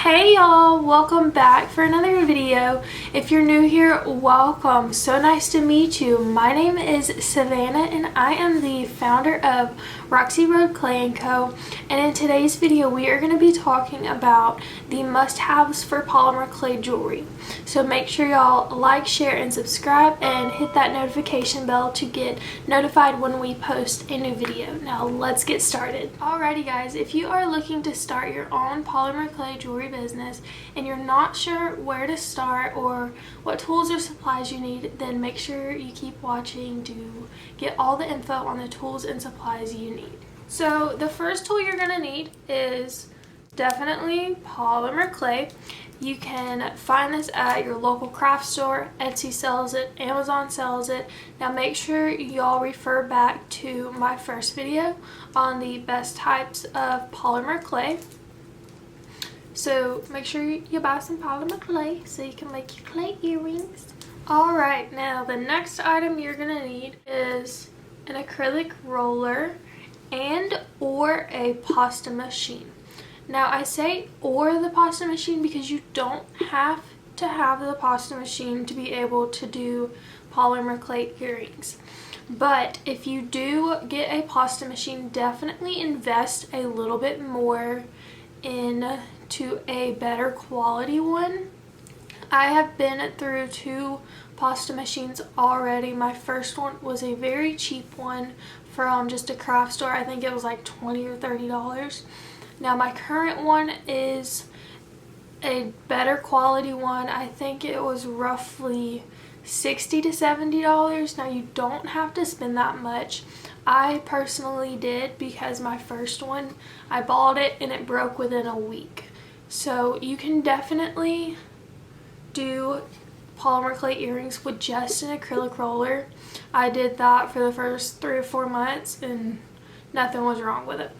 Hey y'all, welcome back for another video. If you're new here, welcome. So nice to meet you. My name is Savannah and I am the founder of Roxy Road Clay & Co. And in today's video, we are going to be talking about the must-haves for polymer clay jewelry. So make sure y'all like, share, and subscribe and hit that notification bell to get notified when we post a new video. Now let's get started. Alrighty guys, if you are looking to start your own polymer clay jewelry business and you're not sure where to start or what tools or supplies you need, then make sure you keep watching to get all the info on the tools and supplies you need. So the first tool you're going to need is definitely polymer clay. You can find this at your local craft store. Etsy sells it, Amazon sells it. Now make sure y'all refer back to my first video on the best types of polymer clay. So make sure you buy some polymer clay so you can make your clay earrings. Alright, now the next item you're going to need is an acrylic roller and or a pasta machine. Now I say or the pasta machine because you don't have to have the pasta machine to be able to do polymer clay earrings. But if you do get a pasta machine, definitely invest a little bit more into a better quality one. I have been through 2 pasta machines already. My first one was a very cheap one from just a craft store. I think it was like $20 or $30. Now my current one is a better quality one. I think it was roughly $60 to $70. Now you don't have to spend that much. I personally did because my first one, I bought it and it broke within a week. So you can definitely do polymer clay earrings with just an acrylic roller. I did that for the first 3 or 4 months and nothing was wrong with it.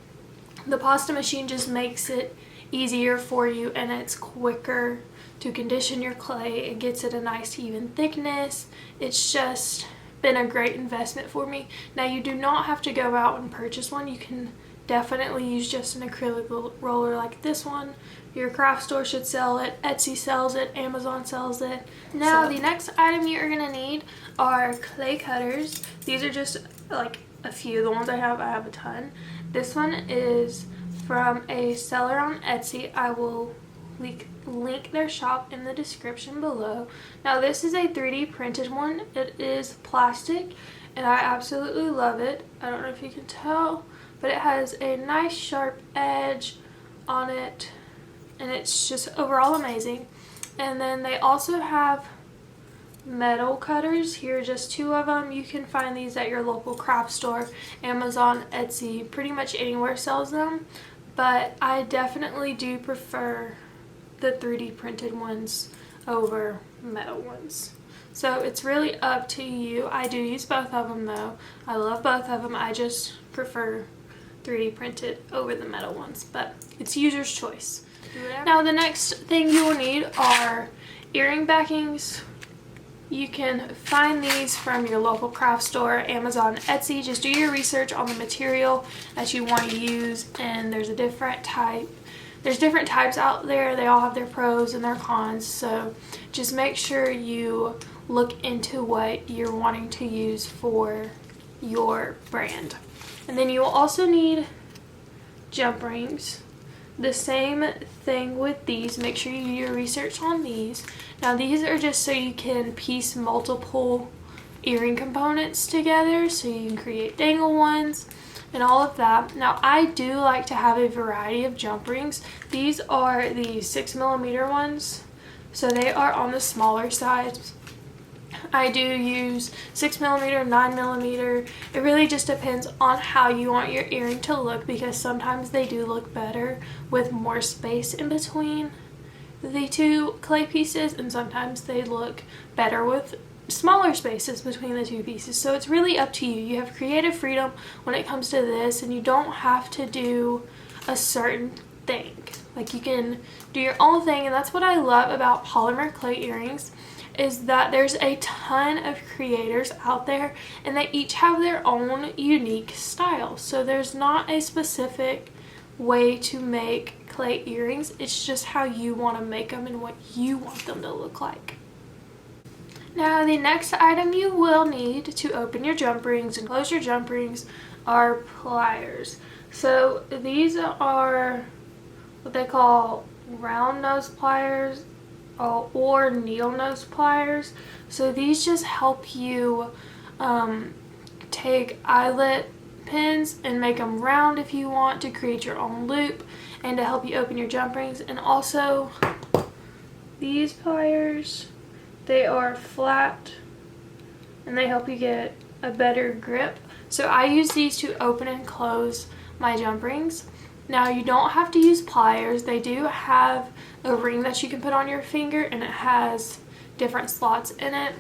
The pasta machine just makes it easier for you and it's quicker to condition your clay. It gets it a nice even thickness. It's just been a great investment for me. Now you do not have to go out and purchase one. You can definitely use just an acrylic roller like this one. Your craft store should sell it. Etsy sells it. Amazon sells it. Now the next item you're going to need are clay cutters. These are just like a few. The ones I have a ton. This one is from a seller on Etsy. I will link their shop in the description below. Now this is a 3D printed one. It is plastic and I absolutely love it. I don't know if you can tell, but it has a nice sharp edge on it and it's just overall amazing. And then they also have metal cutters. Here are just 2 of them. You can find these at your local craft store. Amazon, Etsy, pretty much anywhere sells them, but I definitely do prefer the 3D printed ones over metal ones. So it's really up to you. I do use both of them though. I love both of them. I just prefer 3D printed over the metal ones, but it's user's choice. Now the next thing you will need are earring backings. You can find these from your local craft store, Amazon, Etsy. Just do your research on the material that you want to use, and there's different types out there. They all have their pros and their cons, so just make sure you look into what you're wanting to use for your brand. And then you will also need jump rings. The same thing with these. Make sure you do your research on these. Now these are just so you can piece multiple earring components together so you can create dangle ones and all of that. Now I do like to have a variety of jump rings. These are the 6mm ones, so they are on the smaller side. I do use 6mm, 9mm. It really just depends on how you want your earring to look because sometimes they do look better with more space in between the 2 clay pieces and sometimes they look better with smaller spaces between the 2 pieces. So it's really up to you. You have creative freedom when it comes to this and you don't have to do a certain thing. Like you can do your own thing, and that's what I love about polymer clay earrings is that there's a ton of creators out there and they each have their own unique style. So there's not a specific way to make clay earrings. It's just how you want to make them and what you want them to look like. Now the next item you will need to open your jump rings and close your jump rings are pliers. So these are what they call round nose pliers or needle nose pliers. So these just help you take eyelet pins and make them round if you want to create your own loop and to help you open your jump rings. And also these pliers, they are flat and they help you get a better grip. So I use these to open and close my jump rings. Now you don't have to use pliers. They do have a ring that you can put on your finger and it has different slots in it,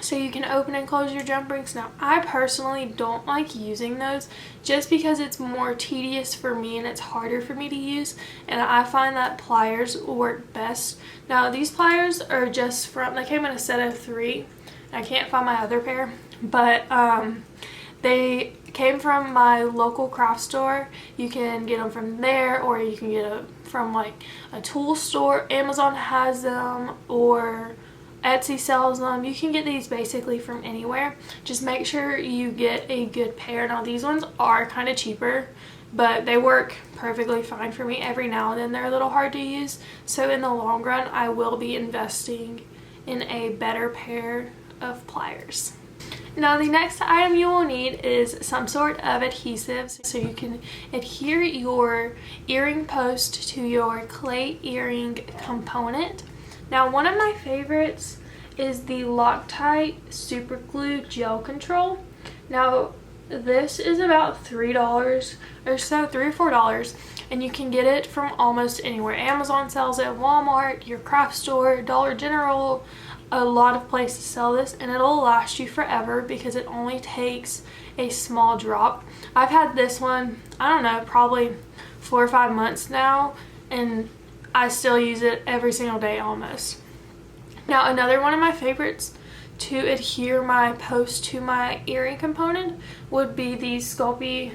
so you can open and close your jump rings. Now I personally don't like using those just because it's more tedious for me and it's harder for me to use, and I find that pliers work best. Now these pliers are just from, they came in a set of 3. I can't find my other pair, but they came from my local craft store. You can get them from there, or you can get them from like a tool store. Amazon has them, or Etsy sells them. You can get these basically from anywhere. Just make sure you get a good pair. Now these ones are kind of cheaper, but they work perfectly fine for me. Every now and then they're a little hard to use, so in the long run I will be investing in a better pair of pliers. Now the next item you will need is some sort of adhesive so you can adhere your earring post to your clay earring component. Now one of my favorites is the Loctite Super Glue Gel Control. Now this is about $3 or so, $3 or $4, and you can get it from almost anywhere. Amazon sells it, Walmart, your craft store, Dollar General, a lot of places sell this, and it'll last you forever because it only takes a small drop. I've had this one, I don't know, probably 4 or 5 months now, and I still use it every single day almost. Now another one of my favorites to adhere my post to my earring component would be the Sculpey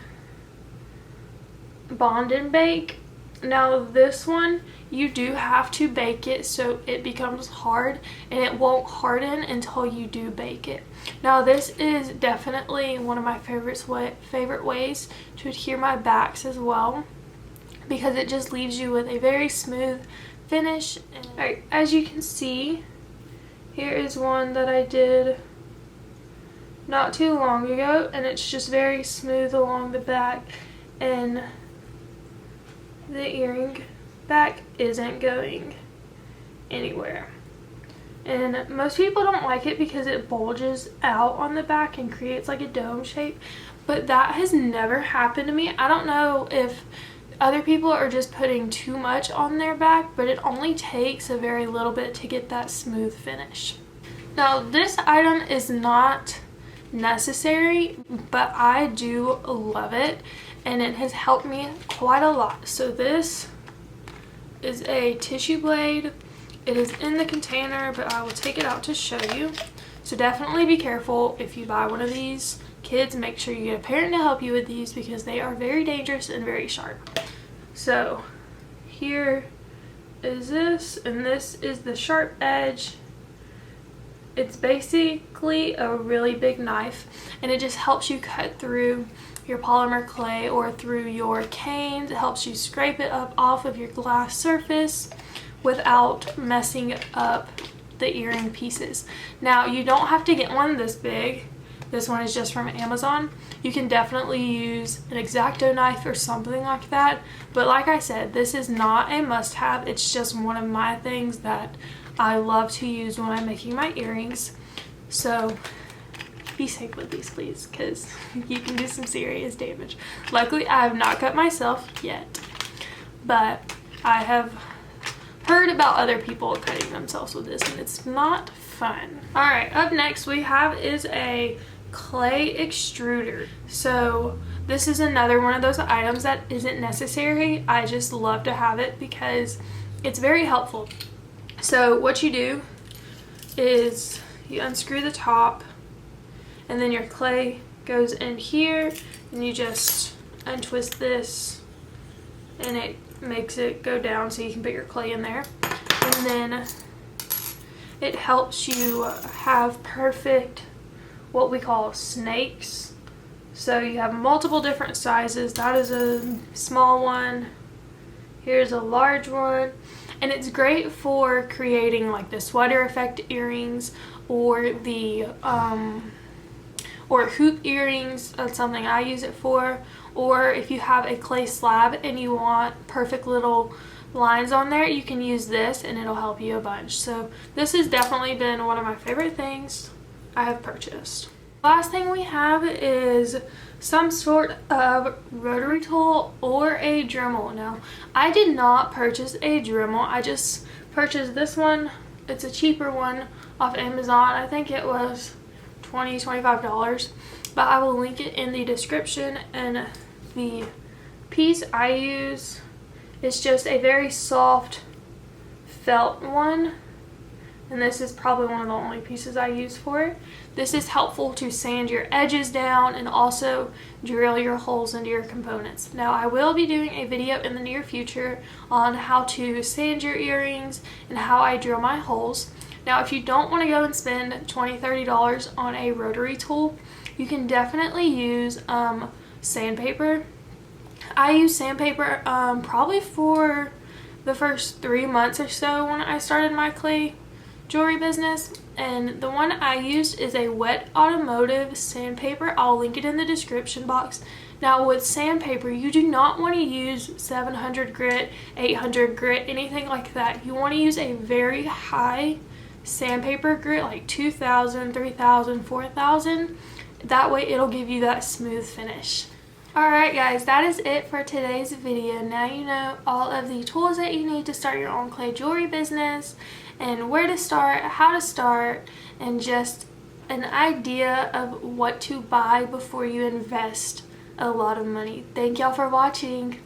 Bond and Bake. Now this one, you do have to bake it so it becomes hard, and it won't harden until you do bake it. Now this is definitely one of my favorite ways to adhere my backs as well, because it just leaves you with a very smooth finish. Alright, as you can see, here is one that I did not too long ago, and it's just very smooth along the back, and the earring back isn't going anywhere. And most people don't like it because it bulges out on the back and creates like a dome shape, but that has never happened to me. I don't know if other people are just putting too much on their back, but it only takes a very little bit to get that smooth finish. Now this item is not necessary, but I do love it, and it has helped me quite a lot. So this is a tissue blade. It is in the container, but I will take it out to show you. So definitely be careful if you buy one of these. Kids, make sure you get a parent to help you with these because they are very dangerous and very sharp. So here is this, and this is the sharp edge. It's basically a really big knife, and it just helps you cut through your polymer clay or through your canes. It helps you scrape it up off of your glass surface without messing up the earring pieces. Now you don't have to get one this big. This one is just from Amazon. You can definitely use an X-Acto knife or something like that, but like I said, this is not a must-have. It's just one of my things that I love to use when I'm making my earrings. So be safe with these, please, because you can do some serious damage. Luckily I have not cut myself yet, but I have heard about other people cutting themselves with this, and it's not fun. Alright, up next we have is a clay extruder. So this is another one of those items that isn't necessary. I just love to have it because it's very helpful. So what you do is you unscrew the top, and then your clay goes in here, and you just untwist this, and it makes it go down so you can put your clay in there. And then it helps you have perfect, what we call snakes. So you have multiple different sizes. That is a small one. Here's a large one. And it's great for creating like the sweater effect earrings or the or hoop earrings. That's something I use it for. Or if you have a clay slab and you want perfect little lines on there, you can use this and it'll help you a bunch. So this has definitely been one of my favorite things I have purchased. Last thing we have is some sort of rotary tool or a Dremel. Now, I did not purchase a Dremel. I just purchased this one. It's a cheaper one off Amazon. I think it was $25, but I will link it in the description. And the piece I use is just a very soft felt one. And this is probably one of the only pieces I use for it. This is helpful to sand your edges down and also drill your holes into your components. Now, I will be doing a video in the near future on how to sand your earrings and how I drill my holes. Now, if you don't want to go and spend $20–30 on a rotary tool, you can definitely use sandpaper. I use sandpaper probably for the first 3 months or so when I started my clay jewelry business, and the one I used is a wet automotive sandpaper. I'll link it in the description box. Now, with sandpaper, you do not want to use 700 grit, 800 grit, anything like that. You want to use a very high sandpaper grit, like 2000, 3000, 4000. That way it'll give you that smooth finish. Alright guys, that is it for today's video. Now you know all of the tools that you need to start your own clay jewelry business, and where to start, how to start, and just an idea of what to buy before you invest a lot of money. Thank y'all for watching.